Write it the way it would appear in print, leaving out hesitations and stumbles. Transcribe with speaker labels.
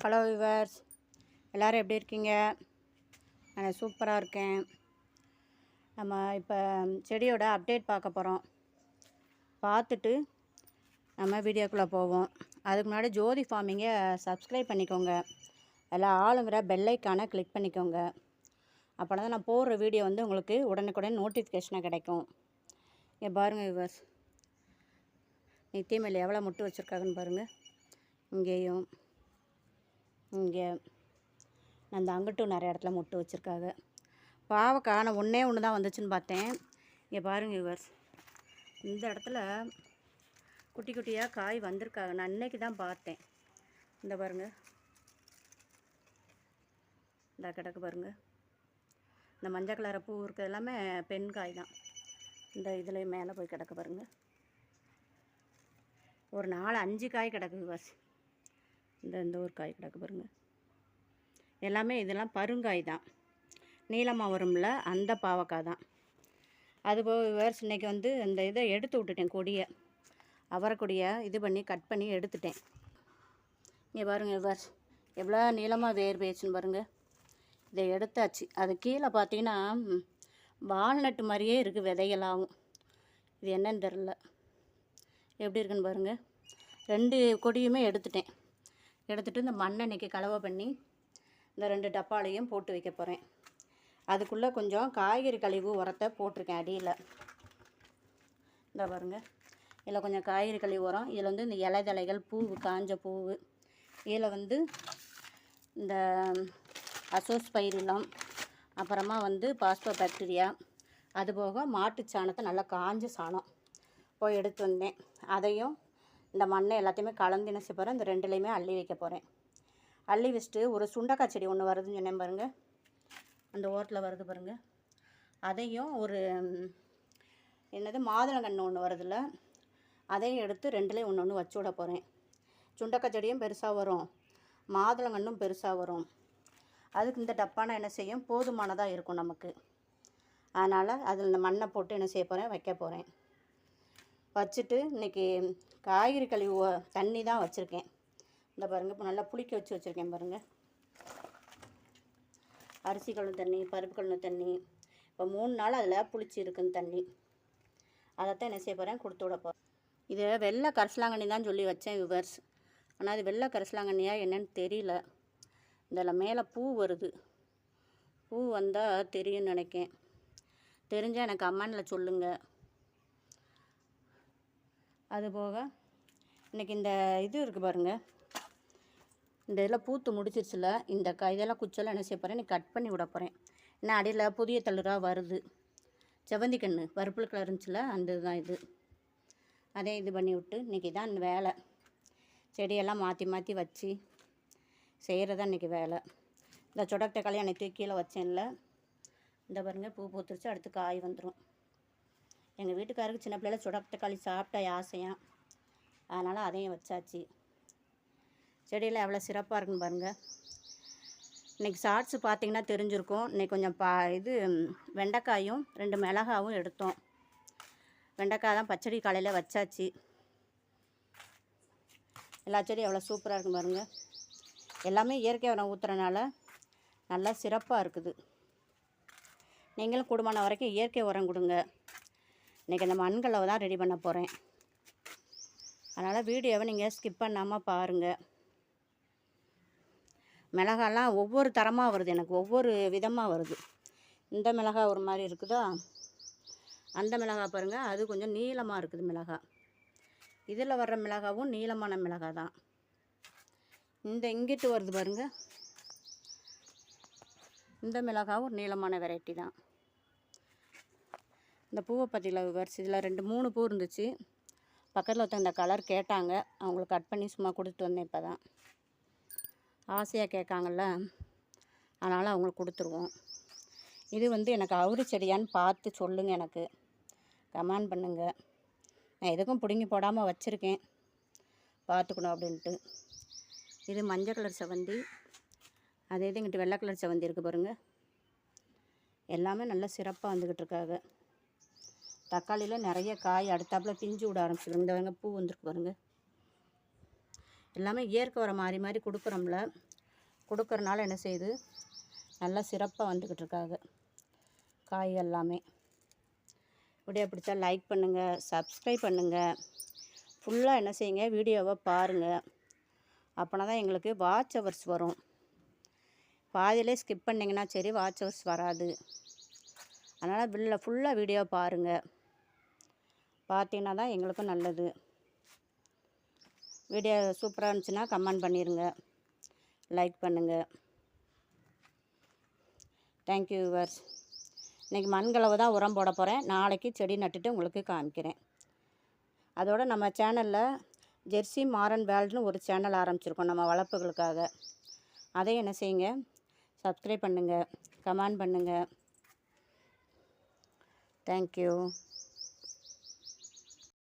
Speaker 1: Hello viewers, எல்லோரும் எப்படி இருக்கீங்க? நான் சூப்பராக இருக்கேன். நம்ம இப்போ செடியோட அப்டேட் பார்க்க போகிறோம். பார்த்துட்டு நம்ம வீடியோக்குள்ளே போவோம். அதுக்கு முன்னாடி ஜோதி ஃபார்மிங்கை சப்ஸ்கிரைப் பண்ணிக்கோங்க. எல்லாம் ஆளுங்கிற பெல்லைக்கான கிளிக் பண்ணிக்கோங்க. அப்போ தான் நான் போடுற வீடியோ வந்து உங்களுக்கு உடனுக்குடன் நோட்டிஃபிகேஷனாக கிடைக்கும். இங்கே பாருங்கள் விவர்ஸ், நித்தியமல்லி எவ்வளோ முட்டு வச்சுருக்காங்கன்னு பாருங்கள். இங்கேயும் இங்கே அந்த அங்கிட்டும் நிறைய இடத்துல முட்டு வச்சுருக்காங்க. பாவக்காய் நான் ஒன்றே தான் வந்துச்சுன்னு பார்த்தேன். இங்கே பாருங்கள் விவர்ஸ், இந்த இடத்துல குட்டி குட்டியாக காய் வந்திருக்காங்க. நான் இன்றைக்கி தான் பார்த்தேன். இந்த பாருங்கள், இந்த கிடக்கு பாருங்கள். இந்த மஞ்சள் கலரை பூ இருக்கிறது எல்லாமே பெண் காய் தான். இந்த இதில் மேலே போய் கிடக்கு பாருங்கள். ஒரு 4-5 காய் கிடக்கு விவர்ஸ். இந்த ஒரு காய் கிடக்கு பாருங்கள். எல்லாமே இதெல்லாம் பருங்காய் தான், நீளமாக வரும்ல அந்த பாவக்காய் தான். அதுபோக விவர்ஸ் இன்றைக்கி வந்து அந்த இதை எடுத்து விட்டுட்டேன், கொடியை அவரைக்கொடியை இது பண்ணி கட் பண்ணி எடுத்துட்டேன். இங்கே பாருங்கள் விவர்ஸ், எவ்வளோ நீளமாக வேர் பேச்சுன்னு பாருங்கள். இதை எடுத்தாச்சு. அது கீழே பார்த்தீங்கன்னா வால்நட்டு மாதிரியே இருக்குது விதைகளாகவும். இது என்னன்னு தெரில, எப்படி இருக்குன்னு பாருங்கள். 2 கொடியுமே எடுத்துட்டேன். எடுத்துகிட்டு இந்த மண்ணை இன்றைக்கி கலவை பண்ணி இந்த 2 டப்பாலையும் போட்டு வைக்க போகிறேன். அதுக்குள்ளே கொஞ்சம் காய்கறி கழிவு உரத்தை போட்டிருக்கேன் அடியில். இந்த பாருங்கள், இதில் கொஞ்சம் காய்கறி கழிவு உரம். இதில் வந்து இந்த இலைதலைகள், பூவு, காஞ்ச பூவு, இதில் வந்து இந்த அசோஸ்பைரிலம், அப்புறமா வந்து பாஸ்போ பாக்டீரியா, அதுபோக மாட்டு சாணத்தை நல்லா காஞ்ச சாணம் போய் எடுத்து வந்தேன். அதையும் இந்த மண்ணை எல்லாத்தையுமே கலந்து என்ன செய்ய போகிறேன், இந்த 2லையுமே அள்ளி வைக்க போகிறேன். அள்ளி வச்சுட்டு ஒரு சுண்டக்காய் செடி ஒன்று வருதுன்னு சொன்னேன் பாருங்கள், அந்த ஓரத்தில் வருது பாருங்கள். அதையும் ஒரு என்னது மாதுளங்கன்று ஒன்று வருதுல்ல, அதையும் எடுத்து 2லையும் ஒன்று வச்சு விட போகிறேன். சுண்டக்காய் செடியும் பெருசாக வரும், மாதுளங்கன்றும் பெருசாக வரும். அதுக்கு இந்த டப்பானா என்ன செய்யும், போதுமானதாக இருக்கும் நமக்கு. அதனால் அதில் இந்த மண்ணை போட்டு என்ன செய்ய போகிறேன், வைக்க போகிறேன். வச்சுட்டு இன்றைக்கி காய்கறி கழிவு தண்ணி தான் வச்சுருக்கேன். இந்த பாருங்கள், இப்போ நல்லா புளிக்க வச்சுருக்கேன் பாருங்கள். அரிசி கழுவு தண்ணி, பருப்பு கழுவு தண்ணி, இப்போ 3 நாள் அதில் புளிச்சு இருக்குன்னு தண்ணி. அதைத்தான் என்ன செய்ய போகிறேன், கொடுத்து விட போகிறேன். இது வெள்ளை கரிசலாங்கண்ணி தான் சொல்லி வச்சேன் விவர்ஸ். ஆனால் அது வெள்ளை கரிசலாங்கண்ணியா என்னன்னு தெரியல. இதில் மேலே பூ வருது. பூ வந்தால் தெரியும்னு நினைக்கேன். தெரிஞ்சால் எனக்கு கமெண்டில் சொல்லுங்கள். அதுபோக இன்றைக்கி இந்த இது இருக்குது பாருங்கள், இந்த இதெல்லாம் பூத்து முடிச்சிருச்சுல, இந்த இதெல்லாம் குச்செல்லாம் என்ன செய்ய போகிறேன், கட் பண்ணி விட போகிறேன். ஏன்னா அடியில் புதிய தளிராக வருது. செவந்தி கன்று பர்பிள் கலர் இருந்துச்சுல, அந்த இதுதான் இது. அதே இது பண்ணி விட்டு இன்றைக்கி தான் இந்த வேலை. செடியெல்லாம் மாற்றி மாற்றி வச்சு செய்கிறதான் இன்றைக்கி வேலை. இந்த சொடக்கு தக்காளி அன்றைக்கி கீழே வச்சேன்ல, இந்த பாருங்கள் பூ பூத்துருச்சு. அடுத்து காய் வந்துடும். எங்கள் வீட்டுக்காருக்கு சின்ன பிள்ளைல சொடக்கு தக்காளி சாப்பிட்டா ஆசையாக, அதனால் அதையும் வச்சாச்சு. செடியில் எவ்வளோ சிறப்பாக இருக்குன்னு பாருங்கள். இன்றைக்கி ஷார்ட்ஸு பார்த்திங்கன்னா தெரிஞ்சிருக்கும். இன்றைக்கி கொஞ்சம் இது வெண்டைக்காயும் 2 மிளகாவும் எடுத்தோம். வெண்டைக்காய் தான் பச்சடி காலையில் வச்சாச்சு. எல்லா செடியும் எவ்வளோ சூப்பராக இருக்குன்னு பாருங்கள். எல்லாமே இயற்கை உரம் ஊற்றுறனால நல்லா சிறப்பாக இருக்குது. நீங்களும் கூடுமான வரைக்கும் இயற்கை உரம் கொடுங்க. இன்றைக்கி அந்த மண்களை தான் ரெடி பண்ண போகிறேன். அதனால் வீடியோவை நீங்கள் ஸ்கிப் பண்ணாமல் பாருங்கள். மிளகாலாம் ஒவ்வொரு தரமாக வருது, எனக்கு ஒவ்வொரு விதமாக வருது. இந்த மிளகாய் ஒரு மாதிரி இருக்குதா, அந்த மிளகாய் பாருங்கள், அது கொஞ்சம் நீளமாக இருக்குது மிளகாய். இதில் வர்ற மிளகாவும் நீளமான மிளகாய் தான். இந்த இங்கிட்டு வருது பாருங்கள், இந்த மிளகாவும் நீளமான வெரைட்டி தான். இந்த பூவை பற்றியில் விவரிச்சு இதில் 2-3 பூ இருந்துச்சு. பக்கத்தில் ஒருத்தங்க இந்த கலர் கேட்டாங்க, அவங்களுக்கு கட் பண்ணி சும்மா கொடுத்துட்டு வந்தேன். இப்போ தான் ஆசையாக கேட்காங்கல்ல, அதனால் அவங்களுக்கு கொடுத்துருவோம். இது வந்து எனக்கு அவுரி செடியான்னு பார்த்து சொல்லுங்கள், எனக்கு கமெண்ட் பண்ணுங்கள். நான் எதுக்கும் பிடுங்கி போடாமல் வச்சுருக்கேன், பார்த்துக்கணும் அப்படின்ட்டு. இது மஞ்சள் கலர் செவந்தி, அதே இது இங்கிட்டு வெள்ளை கலர் செவந்தி இருக்குது பாருங்கள். எல்லாமே நல்லா சிறப்பாக வந்துக்கிட்டு இருக்காங்க. தக்காளியில் நிறைய காய் அடுத்தாப்பில் பிஞ்சு விட ஆரம்பிச்சிடும். இந்த பாருங்க பூ வந்துருக்கு பாருங்கள். எல்லாமே இயற்கை உரம் மாறி மாறி கொடுக்குறோம்ல, கொடுக்கறனால என்ன செய்யுது, நல்லா சிறப்பாக வந்துக்கிட்டு இருக்காங்க காய் எல்லாமே. வீடியோ பிடிச்சா லைக் பண்ணுங்கள், சப்ஸ்கிரைப் பண்ணுங்கள். ஃபுல்லாக என்ன செய்யுங்க, வீடியோவை பாருங்கள். அப்போனா தான் எங்களுக்கு வாட்ச் ஹவர்ஸ் வரும். பாதியிலே ஸ்கிப் பண்ணிங்கன்னா சரி வாட்ச் ஹவர்ஸ் வராது. அதனால் ஃபுல்லாக வீடியோ பாருங்கள். பார்த்தீங்கன்னா தான் எங்களுக்கும் நல்லது. வீடியோ சூப்பராக இருந்துச்சுன்னா கமெண்ட் பண்ணிடுங்க, லைக் பண்ணுங்கள். Thank you viewers. இன்றைக்கி மண்கலவை தான் உரம் போட போகிறேன். நாளைக்கு செடி நட்டுட்டு உங்களுக்கு காமிக்கிறேன். அதோடு நம்ம சேனலில் ஜெர்சி மாரன் வேல்டுன்னு ஒரு சேனல் ஆரம்பிச்சிருக்கோம் நம்ம வளர்ப்புகளுக்காக. அதையும் என்ன செய்யுங்க, சப்ஸ்கிரைப் பண்ணுங்கள், கமெண்ட் பண்ணுங்கள். தேங்க்யூ.